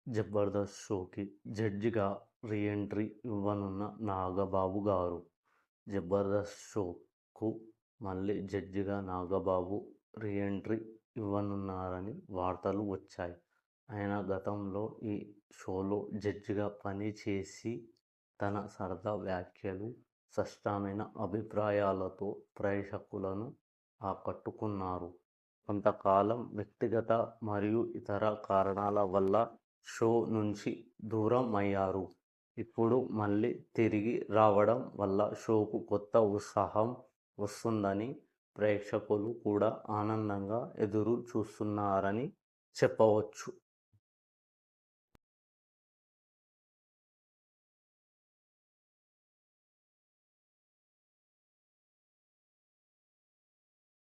జబర్దస్త్ షోకి జడ్జిగా re entry ఇవ్వనున్న Nagababu గారు. జబర్దస్త్ షోకు మళ్ళీ జడ్జిగా నాగబాబు రీ ఎంట్రీ ఇవ్వనున్నారని వార్తలు వచ్చాయి. ఆయన గతంలో ఈ షోలో జడ్జిగా పనిచేసి తన సరదా వ్యాఖ్యలు, స్పష్టమైన అభిప్రాయాలతో ప్రేక్షకులను ఆకట్టుకున్నారు. కొంతకాలం వ్యక్తిగత మరియు ఇతర కారణాల వల్ల షో నుంచి దూరం అయ్యారు. ఇప్పుడు మళ్ళీ తిరిగి రావడం వల్ల షోకు కొత్త ఉత్సాహం వస్తుందని ప్రేక్షకులు కూడా ఆనందంగా ఎదురు చూస్తున్నారని చెప్పవచ్చు.